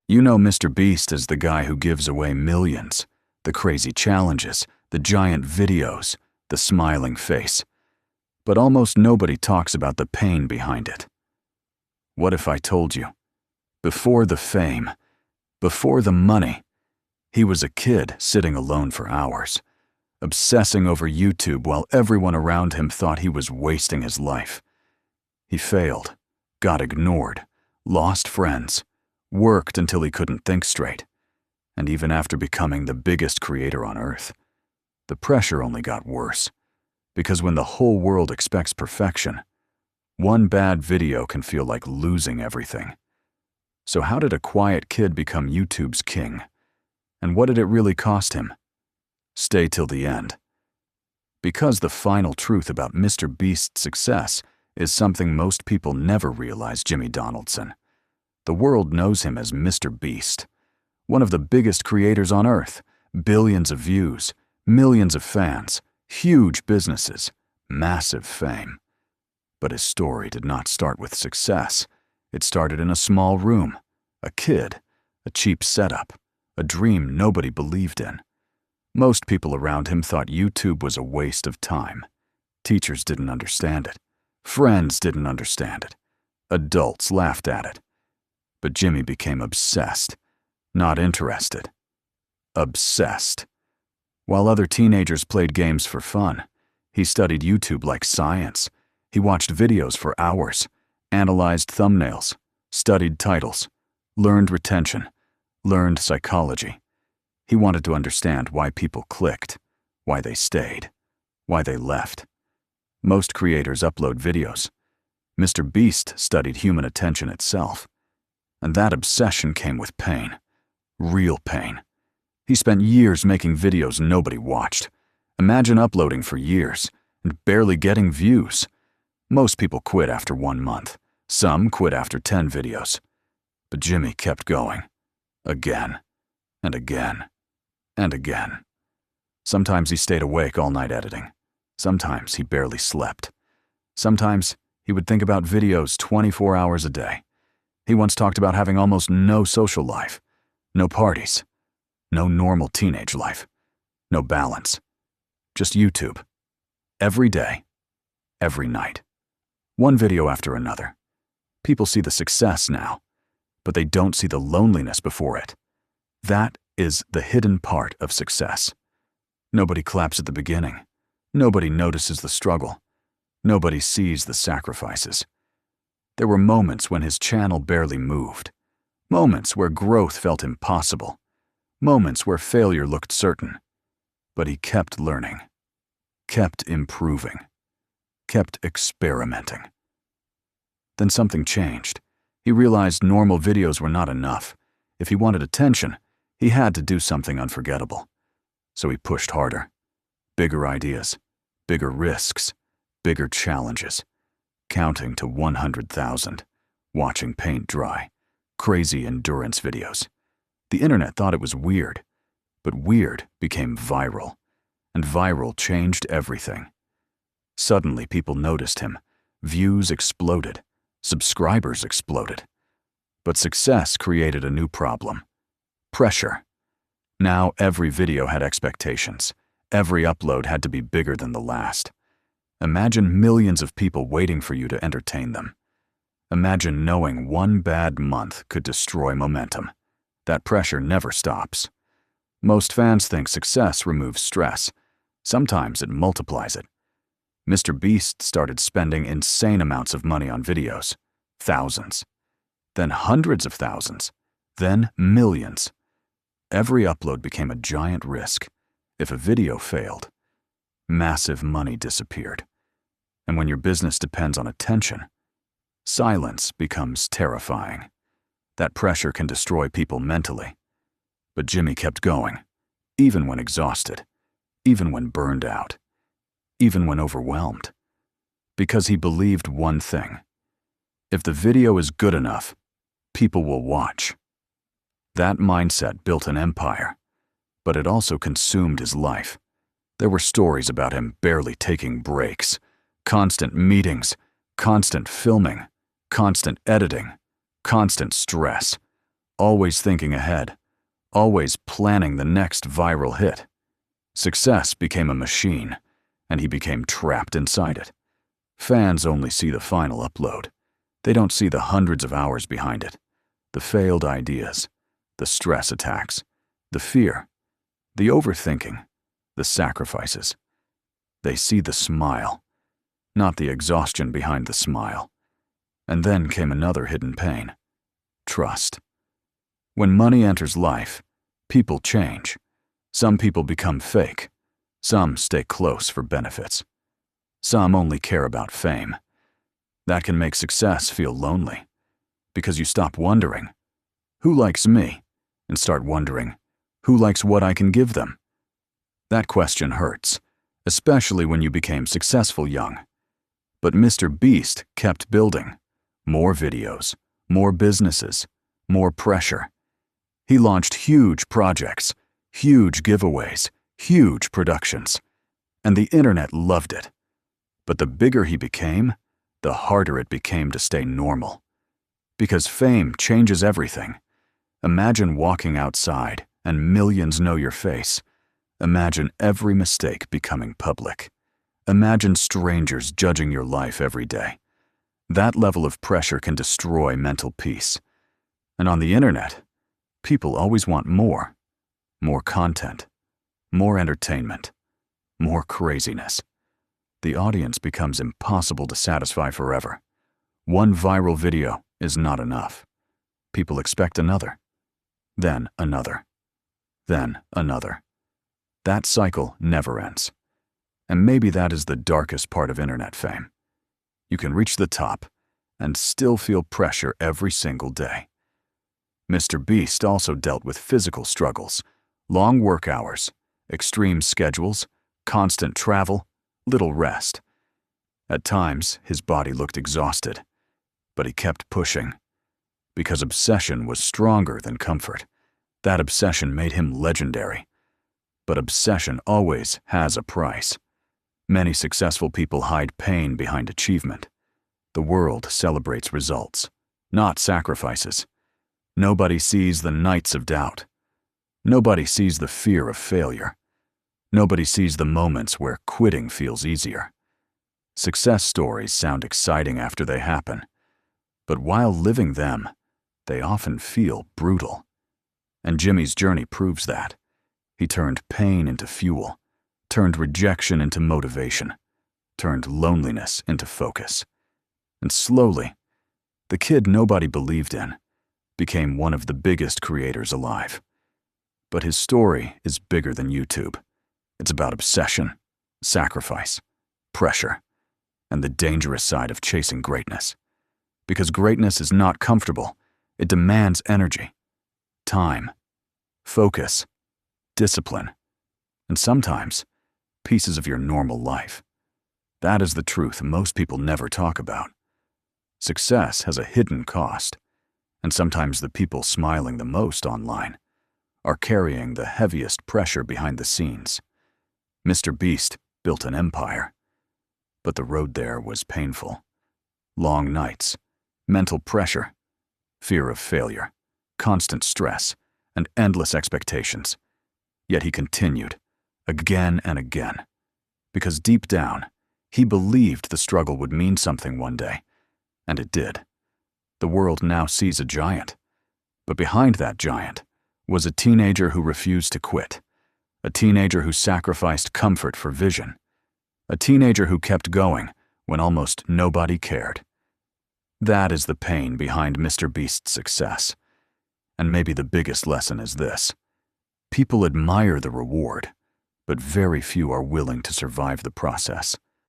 You know MrBeast is the guy who gives away millions, the crazy challenges, the giant videos, the smiling face. But almost nobody talks about the pain behind it. What if I told you? Before the fame, before the money, he was a kid sitting alone for hours, obsessing over YouTube while everyone around him thought he was wasting his life. He failed, got ignored, lost friends, worked until he couldn't think straight. And even after becoming the biggest creator on Earth, the pressure only got worse. Because when the whole world expects perfection, one bad video can feel like losing everything. So how did a quiet kid become YouTube's king? And what did it really cost him? Stay till the end. Because the final truth about MrBeast's success is something most people never realize, Jimmy Donaldson. The world knows him as MrBeast, one of the biggest creators on Earth, billions of views, millions of fans, huge businesses, massive fame. But his story did not start with success. It started in a small room, a kid, a cheap setup, a dream nobody believed in. Most people around him thought YouTube was a waste of time. Teachers didn't understand it. Friends didn't understand it. Adults laughed at it. But Jimmy became obsessed, not interested. Obsessed. While other teenagers played games for fun, he studied YouTube like science. He watched videos for hours, analyzed thumbnails, studied titles, learned retention, learned psychology. He wanted to understand why people clicked, why they stayed, why they left. Most creators upload videos. MrBeast studied human attention itself. And that obsession came with pain. Real pain. He spent years making videos nobody watched. Imagine uploading for years and barely getting views. Most people quit after 1 month. Some quit after 10 videos. But Jimmy kept going. Again, and again, and again. Sometimes he stayed awake all night editing. Sometimes he barely slept. Sometimes he would think about videos 24 hours a day. He once talked about having almost no social life, no parties, no normal teenage life, no balance. Just YouTube. Every day, every night. One video after another. People see the success now, but they don't see the loneliness before it. That is the hidden part of success. Nobody claps at the beginning. Nobody notices the struggle. Nobody sees the sacrifices. There were moments when his channel barely moved. Moments where growth felt impossible. Moments where failure looked certain. But he kept learning. Kept improving. Kept experimenting. Then something changed. He realized normal videos were not enough. If he wanted attention, he had to do something unforgettable. So he pushed harder. Bigger ideas, bigger risks, bigger challenges. Counting to 100,000, watching paint dry, crazy endurance videos. The internet thought it was weird, but weird became viral, and viral changed everything. Suddenly people noticed him. Views exploded. Subscribers exploded. But success created a new problem. Pressure. Now every video had expectations. Every upload had to be bigger than the last. Imagine millions of people waiting for you to entertain them. Imagine knowing one bad month could destroy momentum. That pressure never stops. Most fans think success removes stress. Sometimes it multiplies it. MrBeast started spending insane amounts of money on videos. Thousands. Then hundreds of thousands. Then millions. Every upload became a giant risk. If a video failed, massive money disappeared. And when your business depends on attention, silence becomes terrifying. That pressure can destroy people mentally. But Jimmy kept going, even when exhausted, even when burned out, even when overwhelmed. Because he believed one thing. If the video is good enough, people will watch. That mindset built an empire, but it also consumed his life. There were stories about him barely taking breaks, constant meetings, constant filming, constant editing, constant stress, always thinking ahead, always planning the next viral hit. Success became a machine, and he became trapped inside it. Fans only see the final upload. They don't see the hundreds of hours behind it, the failed ideas, the stress attacks, the fear, the overthinking, the sacrifices. They see the smile, not the exhaustion behind the smile. And then came another hidden pain: trust. When money enters life, people change. Some people become fake. Some stay close for benefits. Some only care about fame. That can make success feel lonely, because you stop wondering, who likes me? And start wondering, who likes what I can give them? That question hurts, especially when you became successful young. But MrBeast kept building. More videos, more businesses, more pressure. He launched huge projects, huge giveaways, huge productions, and the internet loved it. But the bigger he became, the harder it became to stay normal. Because fame changes everything. Imagine walking outside and millions know your face. Imagine every mistake becoming public. Imagine strangers judging your life every day. That level of pressure can destroy mental peace. And on the internet, people always want more. More content, more entertainment, more craziness. The audience becomes impossible to satisfy forever. One viral video is not enough. People expect another, then another, then another. That cycle never ends. And maybe that is the darkest part of internet fame. You can reach the top and still feel pressure every single day. MrBeast also dealt with physical struggles, long work hours, extreme schedules, constant travel, little rest. At times, his body looked exhausted, but he kept pushing. Because obsession was stronger than comfort. That obsession made him legendary. But obsession always has a price. Many successful people hide pain behind achievement. The world celebrates results, not sacrifices. Nobody sees the nights of doubt. Nobody sees the fear of failure. Nobody sees the moments where quitting feels easier. Success stories sound exciting after they happen, but while living them, they often feel brutal. And Jimmy's journey proves that. He turned pain into fuel, turned rejection into motivation, turned loneliness into focus. And slowly, the kid nobody believed in became one of the biggest creators alive. But his story is bigger than YouTube. It's about obsession, sacrifice, pressure, and the dangerous side of chasing greatness. Because greatness is not comfortable. It demands energy, time, focus, discipline, and sometimes pieces of your normal life. That is the truth most people never talk about. Success has a hidden cost, and sometimes the people smiling the most online are carrying the heaviest pressure behind the scenes. MrBeast built an empire, but the road there was painful. Long nights, mental pressure, fear of failure, constant stress, and endless expectations. Yet he continued, again and again, because deep down, he believed the struggle would mean something one day, and it did. The world now sees a giant, but behind that giant was a teenager who refused to quit, a teenager who sacrificed comfort for vision, a teenager who kept going when almost nobody cared. That is the pain behind MrBeast's success. And maybe the biggest lesson is this: people admire the reward, but very few are willing to survive the process.